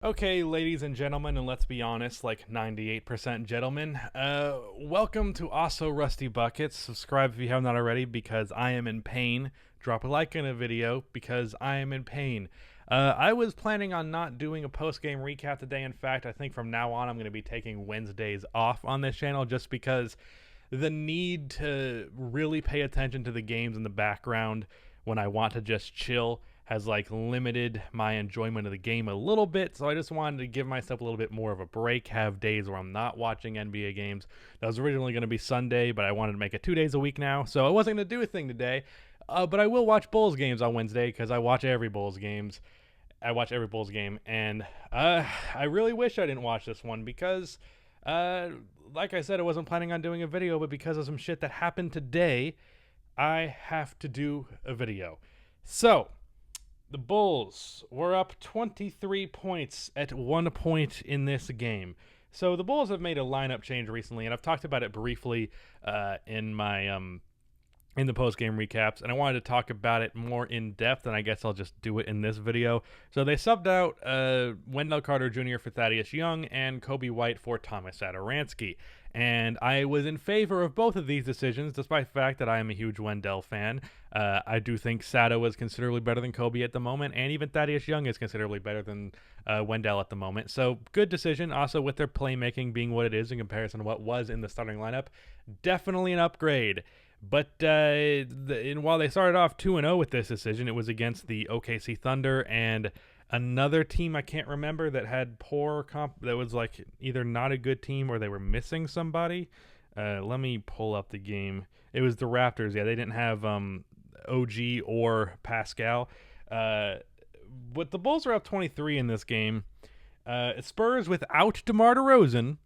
Okay, ladies and gentlemen, and let's be honest, like 98% gentlemen, welcome to Also Rusty Buckets. Subscribe if you have not already because I am in pain. Drop a like in a video because I am in pain. I was planning on not doing a post-game recap today. In fact, I think from now on I'm going to be taking Wednesdays off on this channel just because the need to really pay attention to the games in the background when I want to just chill has like limited my enjoyment of the game a little bit. So I just wanted to give myself a little bit more of a break, have days where I'm not watching NBA games. That was originally going to be Sunday, but I wanted to make it 2 days a week now, so I wasn't going to do a thing today. But I will watch Bulls games on Wednesday because I watch every Bulls games. I watch every Bulls game, and I really wish I didn't watch this one because, like I said, I wasn't planning on doing a video, but because of some shit that happened today, I have to do a video. So, the Bulls were up 23 points at one point in this game. So the Bulls have made a lineup change recently, and I've talked about it briefly in my in the post-game recaps, and I wanted to talk about it more in depth, and I guess I'll just do it in this video. So they subbed out Wendell Carter Jr. for Thaddeus Young and Kobe White for Thomas Satoransky. And I was in favor of both of these decisions, despite the fact that I am a huge Wendell fan. I do think Sato is considerably better than Kobe at the moment, and even Thaddeus Young is considerably better than Wendell at the moment. So good decision. Also, with their playmaking being what it is in comparison to what was in the starting lineup, definitely an upgrade. But while they started off 2-0 with this decision, it was against the OKC Thunder and another team I can't remember that had poor comp. That was like either not a good team or they were missing somebody. Let me pull up the game. It was the Raptors. Yeah, they didn't have OG or Pascal. But the Bulls are up 23 in this game. Spurs without DeMar DeRozan.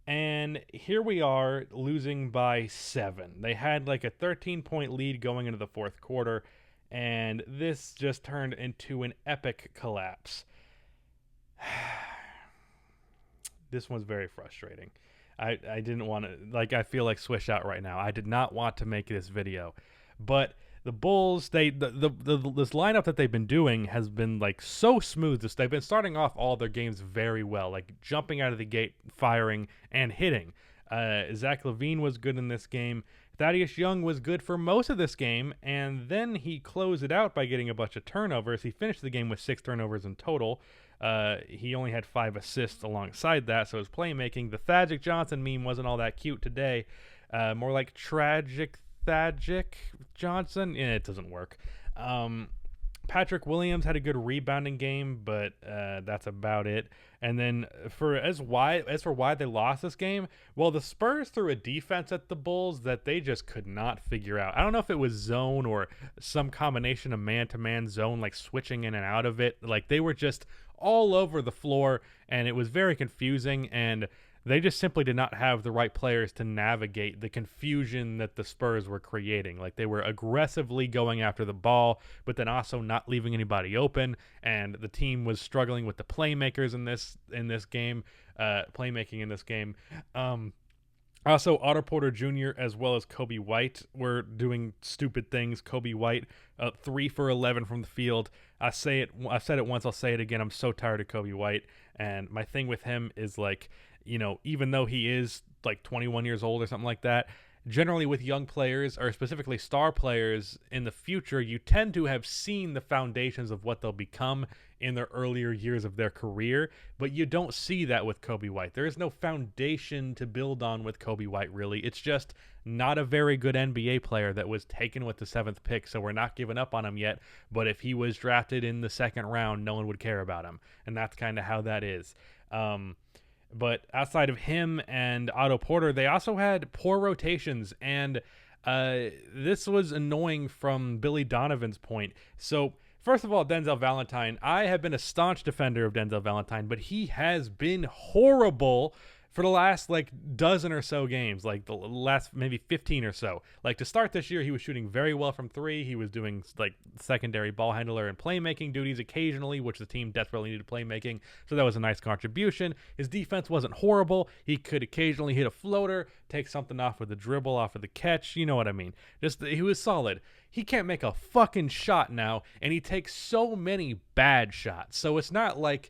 And here we are losing by 7. They had like a 13-point lead going into the fourth quarter, and this just turned into an epic collapse. This one's very frustrating. I didn't want to, like, I feel like swish out right now. I did not want to make this video, but the Bulls, this lineup that they've been doing has been like so smooth. They've been starting off all their games very well, like jumping out of the gate, firing and hitting. Zach Lavine was good in this game. Thaddeus Young was good for most of this game, and then he closed it out by getting a bunch of turnovers. He finished the game with 6 turnovers in total. He only had 5 assists alongside that, so his playmaking. The Thagic Johnson meme wasn't all that cute today. More like tragic Thagic Johnson. It doesn't work. Patrick Williams had a good rebounding game, but that's about it. And then for why they lost this game, well, the Spurs threw a defense at the Bulls that they just could not figure out. I don't know if it was zone or some combination of man-to-man zone, like switching in and out of it. Like they were just all over the floor, and it was very confusing, and they just simply did not have the right players to navigate the confusion that the Spurs were creating. Like they were aggressively going after the ball, but then also not leaving anybody open. And the team was struggling with the playmakers in this game, playmaking in this game. Also, Otto Porter Jr. as well as Kobe White were doing stupid things. Kobe White, 3 for 11 from the field. I've said it once, I'll say it again. I'm so tired of Kobe White. And my thing with him is like, you know, even though he is like 21 years old or something like that, generally with young players or specifically star players in the future, you tend to have seen the foundations of what they'll become in their earlier years of their career, but you don't see that with Kobe White. There is no foundation to build on with Kobe White, really. It's just not a very good NBA player that was taken with the 7th pick, so we're not giving up on him yet, but if he was drafted in the 2nd round, no one would care about him, and that's kind of how that is. But outside of him and Otto Porter, they also had poor rotations, and this was annoying from Billy Donovan's point. So, first of all, Denzel Valentine. I have been a staunch defender of Denzel Valentine, but he has been horrible for the last like dozen or so games, like the last maybe 15 or so. Like to start this year, he was shooting very well from 3. He was doing like secondary ball handler and playmaking duties occasionally, which the team desperately needed playmaking. So that was a nice contribution. His defense wasn't horrible. He could occasionally hit a floater, take something off with the dribble, off of the catch. You know what I mean? Just he was solid. He can't make a fucking shot now, and he takes so many bad shots. So it's not like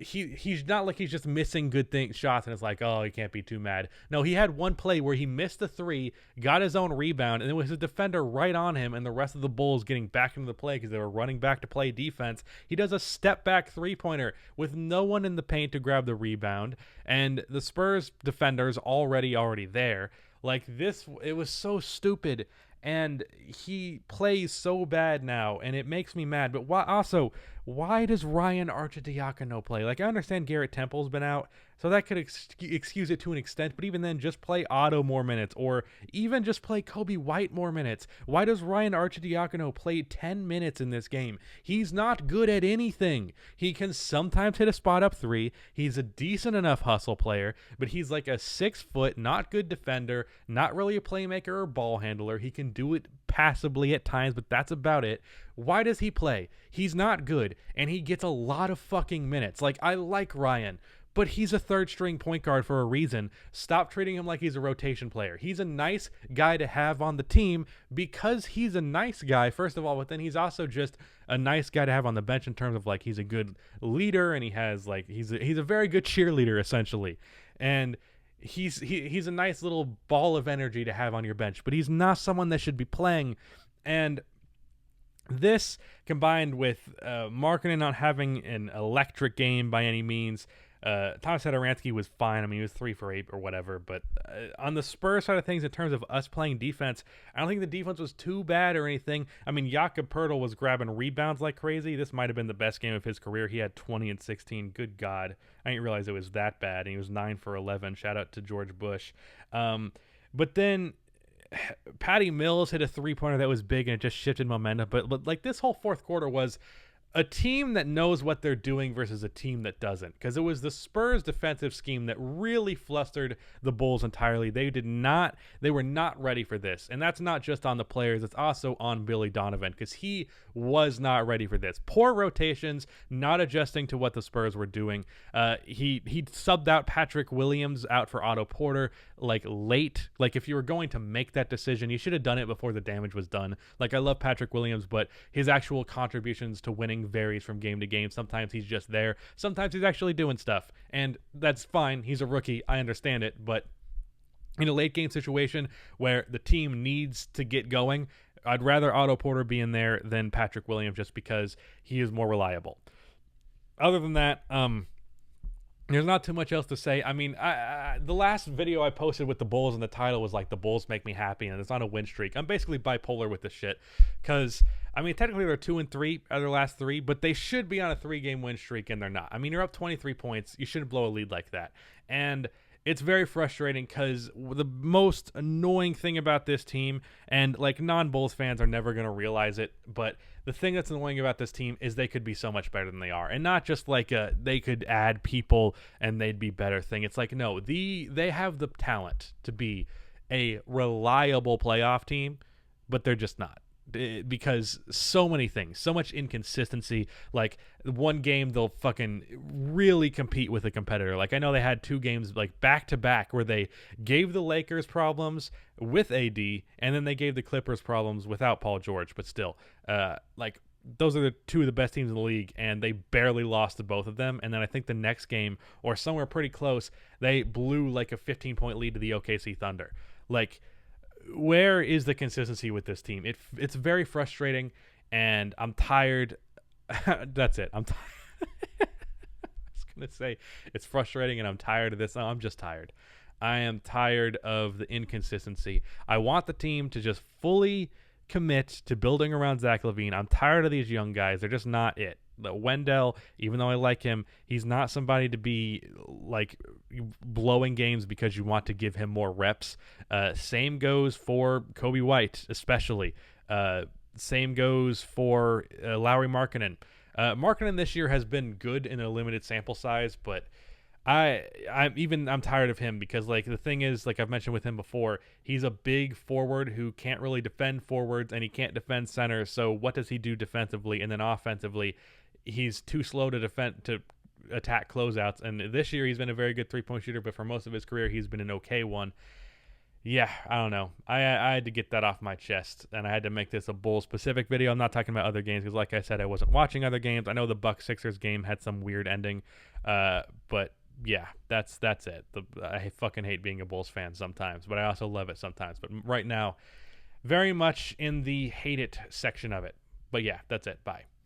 he's not like he's just missing good shots and it's like, oh, he can't be too mad. No, he had one play where he missed a three, got his own rebound, and it was a defender right on him, and the rest of the Bulls getting back into the play because they were running back to play defense. He does a step back three-pointer with no one in the paint to grab the rebound, and the Spurs defenders already there. Like this, it was so stupid. And he plays so bad now, and it makes me mad. But why does Ryan Arcidiacono play? Like, I understand Garrett Temple's been out, so that could excuse it to an extent, but even then, just play Otto more minutes, or even just play Kobe White more minutes. Why does Ryan Arcidiacono play 10 minutes in this game? He's not good at anything. He can sometimes hit a spot up three. He's a decent enough hustle player, but he's like a 6 foot, not good defender, not really a playmaker or ball handler. He can do it passably at times, but that's about it. Why does he play? He's not good, and he gets a lot of fucking minutes. Like, I like Ryan, but he's a third string point guard for a reason. Stop treating him like he's a rotation player. He's a nice guy to have on the team because he's a nice guy, first of all, but then he's also just a nice guy to have on the bench in terms of like he's a good leader and he has like he's a very good cheerleader essentially. And he's a nice little ball of energy to have on your bench, but he's not someone that should be playing. And this combined with Markkanen not having an electric game by any means. Thomas Satoransky was fine. I mean, he was 3 for 8 or whatever. But on the Spurs side of things, in terms of us playing defense, I don't think the defense was too bad or anything. I mean, Jakob Poeltl was grabbing rebounds like crazy. This might have been the best game of his career. He had 20 and 16. Good God. I didn't realize it was that bad. And he was 9 for 11. Shout out to George Bush. But then Patty Mills hit a three-pointer that was big and it just shifted momentum. But like this whole fourth quarter was a team that knows what they're doing versus a team that doesn't, because it was the Spurs defensive scheme that really flustered the Bulls entirely. They were not ready for this, and that's not just on the players, it's also on Billy Donovan, because he was not ready for this. Poor rotations, not adjusting to what the Spurs were doing. He subbed out Patrick Williams out for Otto Porter like late. Like if you were going to make that decision, you should have done it before the damage was done. Like I love Patrick Williams, but his actual contributions to winning varies from game to game. Sometimes he's just there. Sometimes he's actually doing stuff, and that's fine. He's a rookie. I understand it, but in a late game situation where the team needs to get going, I'd rather Otto Porter be in there than Patrick Williams just because he is more reliable. Other than that, there's not too much else to say. I mean, the last video I posted with the Bulls and the title was like, the Bulls make me happy, and it's on a win streak. I'm basically bipolar with this shit because, I mean, technically they're 2-3 out of their last 3, but they should be on a 3-game win streak, and they're not. I mean, you're up 23 points. You shouldn't blow a lead like that. And it's very frustrating because the most annoying thing about this team, and like non-Bulls fans are never going to realize it, but the thing that's annoying about this team is they could be so much better than they are. And not just like they could add people and they'd be better thing. It's like, no, they have the talent to be a reliable playoff team, but they're just not. Because so many things, so much inconsistency. Like one game they'll fucking really compete with a competitor. Like I know they had 2 games like back to back where they gave the Lakers problems with AD and then they gave the Clippers problems without Paul George, but still like those are the 2 of the best teams in the league, and they barely lost to both of them. And then I think the next game, or somewhere pretty close, they blew like a 15-point lead to the OKC Thunder. Like, where is the consistency with this team? It's very frustrating, and I'm tired. That's it. I'm tired. I was going to say it's frustrating, and I'm tired of this. No, I'm just tired. I am tired of the inconsistency. I want the team to just fully commit to building around Zach Lavine. I'm tired of these young guys. They're just not it. Wendell, even though I like him, he's not somebody to be like blowing games because you want to give him more reps. Same goes for Kobe White, especially. Same goes for Lauri Markkanen. Markkanen this year has been good in a limited sample size, but I'm tired of him because like the thing is, like I've mentioned with him before, he's a big forward who can't really defend forwards and he can't defend center. So what does he do defensively? And then offensively, he's too slow to attack closeouts. And this year he's been a very good 3-point shooter, but for most of his career he's been an okay one. Yeah, I don't know. I had to get that off my chest, and I had to make this a Bulls specific video. I'm not talking about other games because, like I said, I wasn't watching other games. I know the Bucks Sixers game had some weird ending, but yeah, that's it. I fucking hate being a Bulls fan sometimes, but I also love it sometimes. But right now, very much in the hate it section of it. But yeah, that's it. Bye.